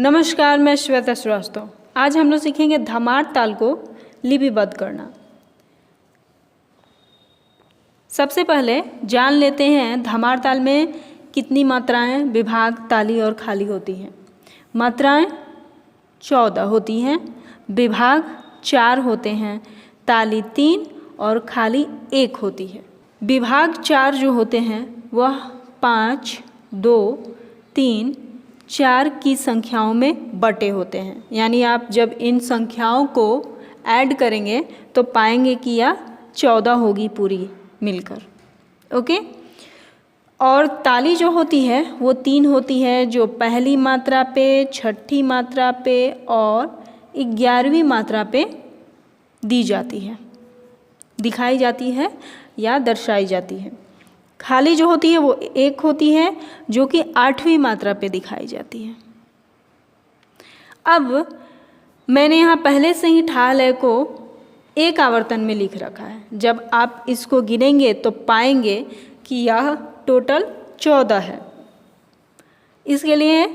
नमस्कार, मैं श्वेता श्रीवास्तव। आज हम लोग सीखेंगे धमार ताल को लिपिबद्ध करना। सबसे पहले जान लेते हैं धमार ताल में कितनी मात्राएं, विभाग, ताली और खाली होती हैं। मात्राएं 14 होती हैं, विभाग 4 होते हैं, ताली 3 और खाली 1 होती है। विभाग 4 जो होते हैं वह 5, 2, 3, 4 की संख्याओं में बटे होते हैं। यानी आप जब इन संख्याओं को ऐड करेंगे तो पाएंगे कि यह 14 होगी पूरी मिलकर। ओके। और ताली जो होती है वो 3 होती है, जो पहली मात्रा पे, छठी मात्रा पे और 11वीं मात्रा पे दी जाती है, दिखाई जाती है या दर्शाई जाती है। खाली जो होती है वो 1 होती है, जो कि 8वीं मात्रा पे दिखाई जाती है। अब मैंने यहाँ पहले से ही ठा लय को एक आवर्तन में लिख रखा है। जब आप इसको गिनेंगे तो पाएंगे कि यह टोटल 14 है। इसके लिए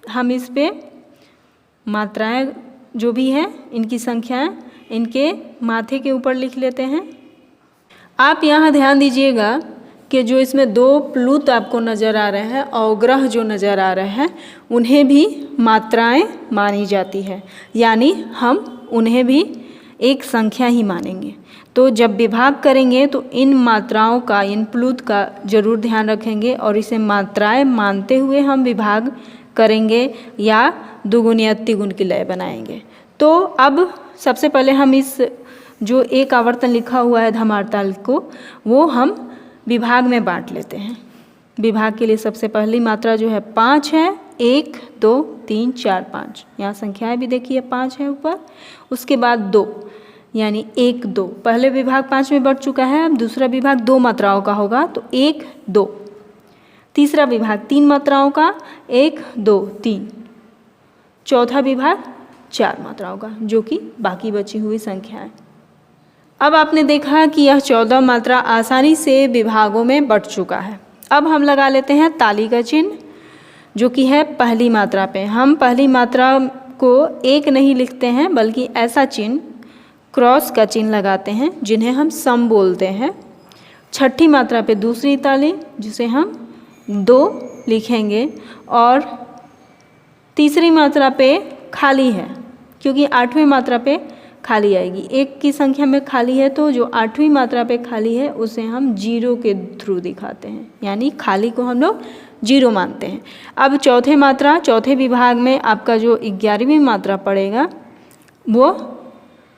हम इस पे मात्राएं जो भी हैं, इनकी संख्याएं इनके माथे के ऊपर लिख लेते हैं। आप यहाँ ध्यान दीजिएगा कि जो इसमें 2 प्लूत आपको नज़र आ रहे हैं, अवग्रह जो नज़र आ रहे हैं, उन्हें भी मात्राएं मानी जाती है, यानी हम उन्हें भी एक संख्या ही मानेंगे। तो जब विभाग करेंगे तो इन मात्राओं का, इन प्लूत का जरूर ध्यान रखेंगे और इसे मात्राएं मानते हुए हम विभाग करेंगे या दुगुन या तिगुन की लय बनाएंगे। तो अब सबसे पहले हम इस जो एक आवर्तन लिखा हुआ है धमार ताल को, वो हम विभाग में बांट लेते हैं। विभाग के लिए सबसे पहली मात्रा जो है 5 है। 1, 2, 3, 4, 5, यहाँ संख्याएं भी देखिए 5 है ऊपर। उसके बाद 2, यानी 1, 2, पहले विभाग 5 में बढ़ चुका है, अब दूसरा विभाग 2 मात्राओं का होगा तो 1, 2। तीसरा विभाग 3 मात्राओं का, 1, 2, 3। चौथा विभाग 4 मात्राओं का, जो कि बाकी बची हुई संख्या है। अब आपने देखा कि यह 14 मात्रा आसानी से विभागों में बट चुका है। अब हम लगा लेते हैं ताली का चिन्ह, जो कि है पहली मात्रा पे। हम पहली मात्रा को 1 नहीं लिखते हैं, बल्कि ऐसा चिन्ह, क्रॉस का चिन्ह लगाते हैं, जिन्हें हम सम बोलते हैं। छठी मात्रा पे दूसरी ताली, जिसे हम 2 लिखेंगे, और तीसरी मात्रा पे खाली है, क्योंकि 8वीं मात्रा पे खाली आएगी। 1 की संख्या में खाली है, तो जो 8वीं मात्रा पे खाली है उसे हम 0 के थ्रू दिखाते हैं, यानी खाली को हम लोग 0 मानते हैं। अब चौथे विभाग में आपका जो 11वीं मात्रा पड़ेगा वो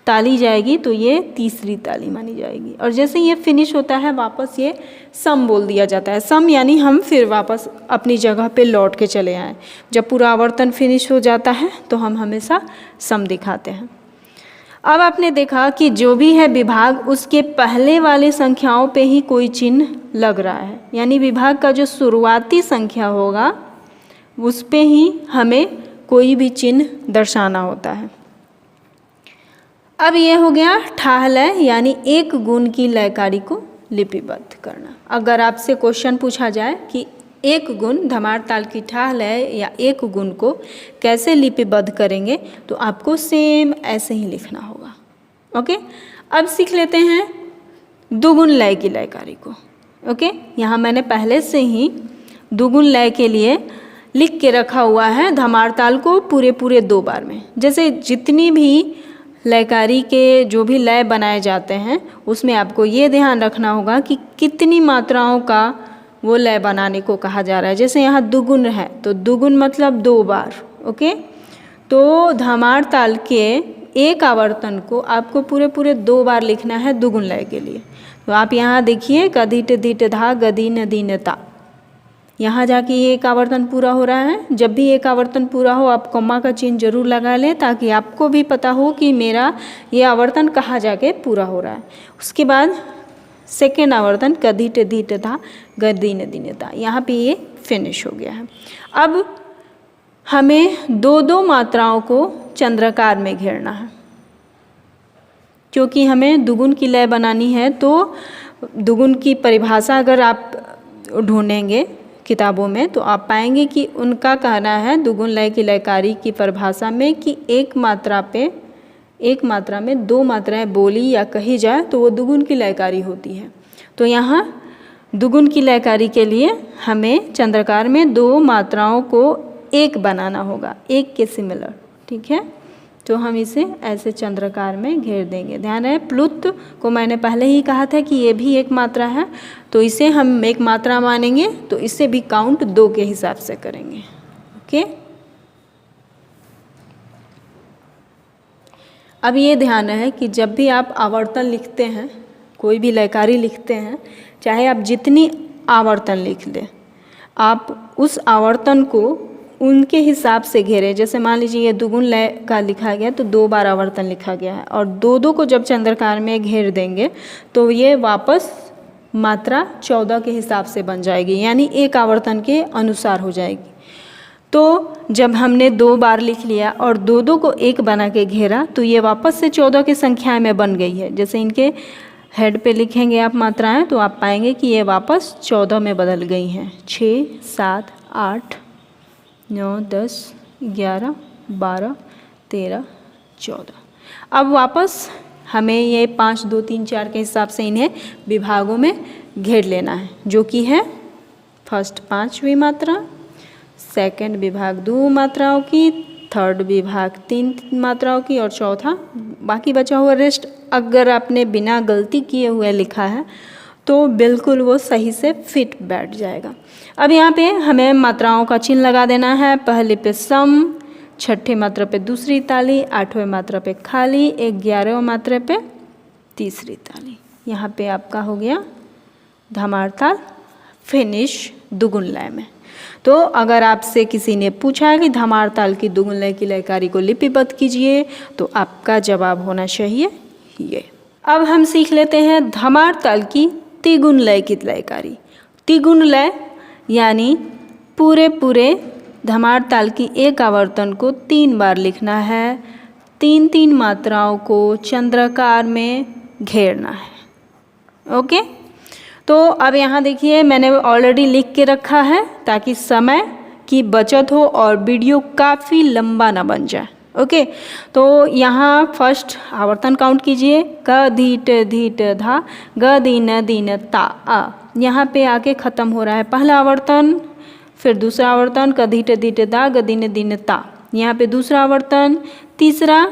ताली जाएगी, तो ये तीसरी ताली मानी जाएगी। और जैसे ये फिनिश होता है वापस ये सम बोल दिया जाता है। सम यानी हम फिर वापस अपनी जगह पे लौट के चले आएँ। जब पूरा आवर्तन फिनिश हो जाता है तो हम हमेशा सम दिखाते हैं। अब आपने देखा कि जो भी है विभाग, उसके पहले वाले संख्याओं पे ही कोई चिन्ह लग रहा है, यानी विभाग का जो शुरुआती संख्या होगा उस पे ही हमें कोई भी चिन्ह दर्शाना होता है। अब ये हो गया ठा लय, यानी 1 गुण की लयकारी को लिपिबद्ध करना। अगर आपसे क्वेश्चन पूछा जाए कि 1 गुण धमार ताल की ठा लय या 1 गुण को कैसे लिपिबद्ध करेंगे, तो आपको सेम ऐसे ही लिखना होगा। ओके। अब सीख लेते हैं दुगुन लय की लयकारी को। ओके। यहाँ मैंने पहले से ही दुगुन लय के लिए लिख के रखा हुआ है धमार ताल को पूरे 2 बार में। जैसे जितनी भी लयकारी के जो भी लय बनाए जाते हैं उसमें आपको ये ध्यान रखना होगा कि कितनी मात्राओं का वो लय बनाने को कहा जा रहा है। जैसे यहाँ दुगुन है तो दुगुन मतलब 2 बार। ओके। तो धमार ताल के एक आवर्तन को आपको पूरे 2 बार लिखना है दुगुन लय के लिए। तो आप यहाँ देखिए कधिट धिट धा गदी नदी नता, यहाँ जाके ये एक आवर्तन पूरा हो रहा है। जब भी एक आवर्तन पूरा हो आप कॉमा का चिन्ह जरूर लगा लें, ताकि आपको भी पता हो कि मेरा ये आवर्तन कहाँ जाके पूरा हो रहा है। उसके बाद सेकेंड आवर्तन कधिट धिट धा गदी नदी नता, यहाँ पे ये फिनिश हो गया है। अब हमें 2 मात्राओं को चंद्राकार में घेरना है, क्योंकि हमें दुगुन की लय बनानी है। तो दुगुन की परिभाषा अगर आप ढूंढेंगे किताबों में, तो आप पाएंगे कि उनका कहना है दुगुन लय की लयकारी की परिभाषा में कि एक मात्रा में दो मात्राएं बोली या कही जाए तो वो दुगुन की लयकारी होती है। तो यहाँ दुगुन की लयकारी के लिए हमें चंद्रकार में दो मात्राओं को एक बनाना होगा, एक के सिमिलर, ठीक है। तो हम इसे ऐसे चंद्रकार में घेर देंगे। ध्यान रहे प्लुत को मैंने पहले ही कहा था कि ये भी एक मात्रा है, तो इसे हम एक मात्रा मानेंगे, तो इसे भी काउंट 2 के हिसाब से करेंगे। ओके, अब ये ध्यान रहे कि जब भी आप आवर्तन लिखते हैं, कोई भी लयकारी लिखते हैं, चाहे आप जितनी आवर्तन लिख लें, आप उस आवर्तन को उनके हिसाब से घेरें। जैसे मान लीजिए ये दुगुन लय का लिखा गया तो 2 बार आवर्तन लिखा गया है, और 2 को जब चंद्रकार में घेर देंगे तो ये वापस मात्रा 14 के हिसाब से बन जाएगी, यानी एक आवर्तन के अनुसार हो जाएगी। तो जब हमने 2 बार लिख लिया और 2 को एक बना के घेरा तो ये वापस से 14 की संख्या में बन गई है। जैसे इनके हेड पे लिखेंगे आप मात्राएं तो आप पाएंगे कि ये वापस 14 में बदल गई हैं। 6, 7, 8, 9, 10, 11, 12, 13, 14। अब वापस हमें ये 5, 2, 3, 4 के हिसाब से इन्हें विभागों में घेर लेना है, जो कि है फर्स्ट 5वीं मात्रा, सेकंड विभाग 2 मात्राओं की, थर्ड विभाग 3 मात्राओं की, और चौथा बाकी बचा हुआ रेस्ट अगर आपने बिना गलती किए हुए लिखा है तो बिल्कुल वो सही से फिट बैठ जाएगा। अब यहाँ पे हमें मात्राओं का चिन्ह लगा देना है। पहले पे सम, छठे मात्रा पे दूसरी ताली, 8वें मात्रा पे खाली, 11वें मात्रा पे तीसरी ताली। यहाँ पे आपका हो गया धमार ताल फिनिश दुगुन लय में। तो अगर आपसे किसी ने पूछा है कि धमार ताल की दुगुन लय की लयकारी को लिपिबद्ध कीजिए तो आपका जवाब होना चाहिए ये। अब हम सीख लेते हैं धमार ताल की तिगुन लय की लयकारी। तिगुन लय यानी पूरे धमार ताल की एक आवर्तन को 3 बार लिखना है, 3 मात्राओं को चंद्राकार में घेरना है। ओके, तो अब यहाँ देखिए मैंने ऑलरेडी लिख के रखा है ताकि समय की बचत हो और वीडियो काफ़ी लंबा ना बन जाए। ओके, तो यहाँ फर्स्ट आवर्तन काउंट कीजिए। क धीट धीट धा, ग दीन दीन ता आ। यहाँ पे आके ख़त्म हो रहा है पहला आवर्तन, फिर दूसरा आवर्तन क धीट धीट दा, ग दीन दीन ता। यहाँ पे दूसरा आवर्तन, तीसरा,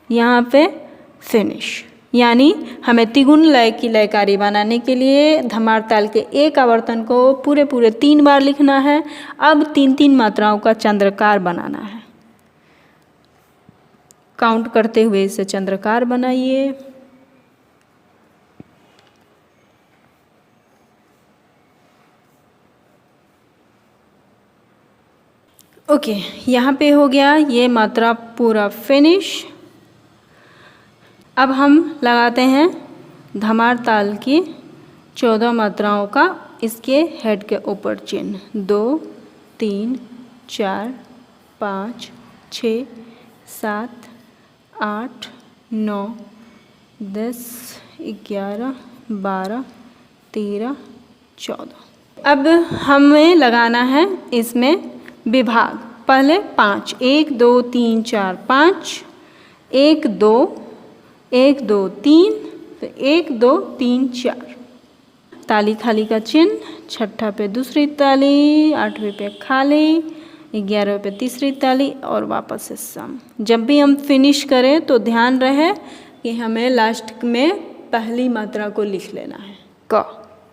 यहाँ पे फिनिश। यानी हमें तिगुन लय की लयकारी बनाने के लिए धमार ताल के एक आवर्तन को पूरे 3 बार लिखना है। अब 3 मात्राओं का चंद्रकार बनाना है। काउंट करते हुए इसे चंद्रकार बनाइए। ओके, यहाँ पे हो गया ये मात्रा पूरा फिनिश। अब हम लगाते हैं धमार ताल की 14 मात्राओं का इसके हेड के ऊपर चिन्ह। 2, 3, 4, 5, 6, 7, 8, 9, 10, 11, 12, 13, 14। अब हमें लगाना है इसमें विभाग। पहले 5, 1, 2, 3, 4, 5, 1, 2, 1, 2, 3, फिर 1, 2, 3, 4। ताली खाली का चिन्ह, छठा पे दूसरी ताली, 8वें पे खाली, 11वें पे तीसरी ताली और वापस से सम। जब भी हम फिनिश करें तो ध्यान रहे कि हमें लास्ट में पहली मात्रा को लिख लेना है क,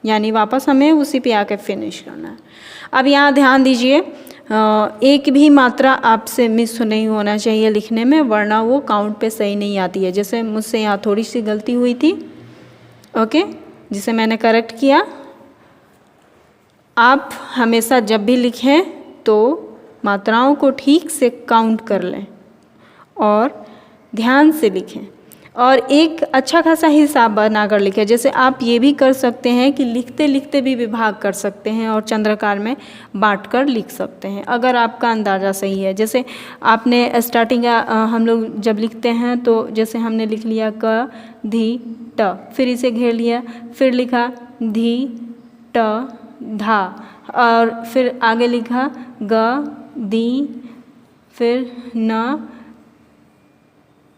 यानी वापस हमें उसी पे आके फिनिश करना है। अब यहाँ ध्यान दीजिए, एक भी मात्रा आपसे मिस नहीं होना चाहिए लिखने में, वरना वो काउंट पे सही नहीं आती है। जैसे मुझसे यहाँ थोड़ी सी गलती हुई थी, ओके, जिसे मैंने करेक्ट किया। आप हमेशा जब भी लिखें तो मात्राओं को ठीक से काउंट कर लें और ध्यान से लिखें और एक अच्छा खासा हिसाब बनाकर लिखें। जैसे आप ये भी कर सकते हैं कि लिखते लिखते भी विभाग कर सकते हैं और चंद्राकार में बांटकर लिख सकते हैं, अगर आपका अंदाज़ा सही है। जैसे आपने स्टार्टिंग हम लोग जब लिखते हैं तो जैसे हमने लिख लिया क धी ट, फिर इसे घेर लिया, फिर लिखा धी ट धा, और फिर आगे लिखा ग दी, फिर न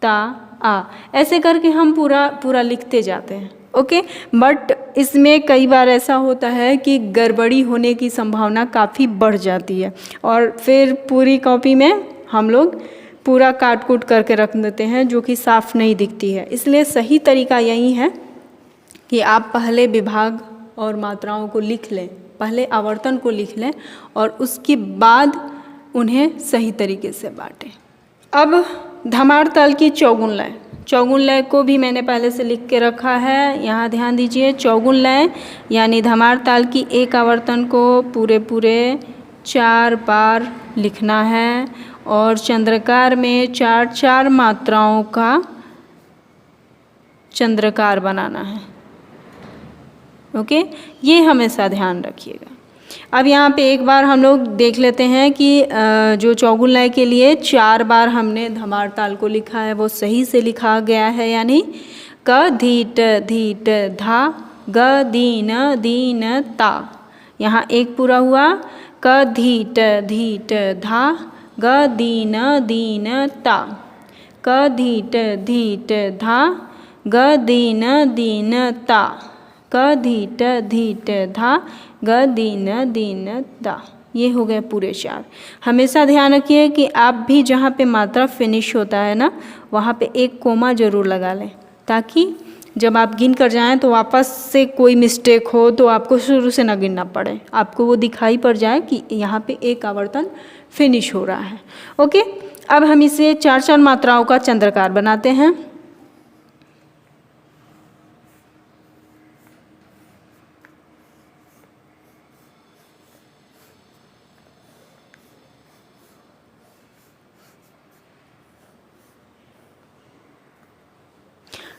ता आ, ऐसे करके हम पूरा लिखते जाते हैं। ओके, बट इसमें कई बार ऐसा होता है कि गड़बड़ी होने की संभावना काफ़ी बढ़ जाती है और फिर पूरी कॉपी में हम लोग पूरा काट कूट करके रख देते हैं जो कि साफ नहीं दिखती है। इसलिए सही तरीका यही है कि आप पहले विभाग और मात्राओं को लिख लें, पहले आवर्तन को लिख लें और उसके बाद उन्हें सही तरीके से बांटें। अब धमार ताल की चौगुन लय, चौगुन लय को भी मैंने पहले से लिख के रखा है। यहाँ ध्यान दीजिए, चौगुन लय यानी धमार ताल की एक आवर्तन को पूरे 4 बार लिखना है और चंद्रकार में 4 मात्राओं का चंद्रकार बनाना है। ओके, ये हमेशा ध्यान रखिएगा। अब यहाँ पे एक बार हम लोग देख लेते हैं कि जो चौगुन लय के लिए 4 बार हमने धमार ताल को लिखा है वो सही से लिखा गया है, यानी क धीट धीट धा, ग दीन दीन ता। यहाँ एक पूरा हुआ, क धीट धीट धा, ग दीन दीन ता, क धीट धीट धा, ग दीन दीन ता, क धीट धीट धा, ग दीन दीन दा। ये हो गए पूरे 4। हमेशा ध्यान रखिए कि आप भी जहाँ पे मात्रा फिनिश होता है ना, वहाँ पे एक कोमा ज़रूर लगा लें, ताकि जब आप गिन कर जाएं तो वापस से कोई मिस्टेक हो तो आपको शुरू से ना गिनना पड़े, आपको वो दिखाई पड़ जाए कि यहाँ पे एक आवर्तन फिनिश हो रहा है। ओके, अब हम इसे 4 मात्राओं का चंद्रकार बनाते हैं।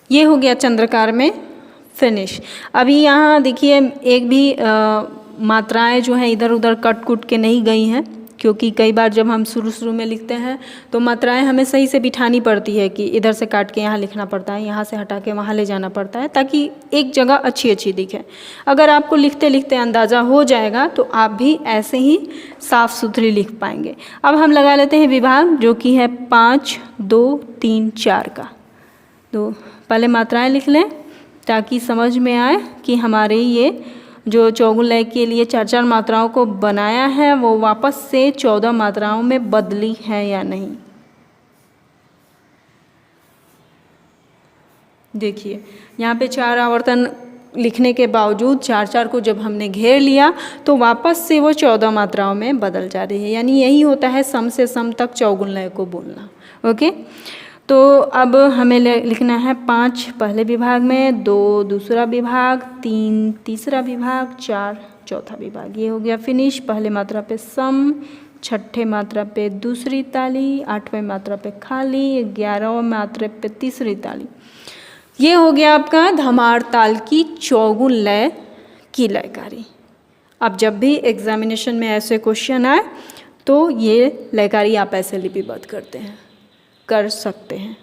ये हो गया चंद्रकार में फिनिश। अभी यहाँ देखिए एक भी मात्राएं जो हैं इधर उधर कट कुट के नहीं गई हैं, क्योंकि कई बार जब हम शुरू में लिखते हैं तो मात्राएं हमें सही से बिठानी पड़ती है कि इधर से काट के यहाँ लिखना पड़ता है, यहाँ से हटा के वहाँ ले जाना पड़ता है, ताकि एक जगह अच्छी दिखे। अगर आपको लिखते लिखते अंदाज़ा हो जाएगा तो आप भी ऐसे ही साफ़ सुथरी लिख पाएंगे। अब हम लगा लेते हैं विभाग, जो कि है 5 2 3 4 का। तो पहले मात्राएं लिख लें ताकि समझ में आए कि हमारे ये जो चौगुन लय के लिए 4 मात्राओं को बनाया है वो वापस से 14 मात्राओं में बदली है या नहीं। देखिए यहाँ पे 4 आवर्तन लिखने के बावजूद 4 को जब हमने घेर लिया तो वापस से वो 14 मात्राओं में बदल जा रही है, यानी यही होता है सम से सम तक चौगुन लय को बोलना। ओके, तो अब हमें लिखना है 5 पहले विभाग में, 2 दूसरा विभाग, 3 तीसरा विभाग, 4 चौथा विभाग। ये हो गया फिनिश। पहले मात्रा पे सम, 6ठे मात्रा पे दूसरी ताली, 8वें मात्रा पे खाली, 11वें मात्रा पे तीसरी ताली। ये हो गया आपका धमार ताल की चौगुन लय की लयकारी। अब जब भी एग्जामिनेशन में ऐसे क्वेश्चन आए तो ये लयकारी आप ऐसे लिपिबद्ध कर सकते हैं।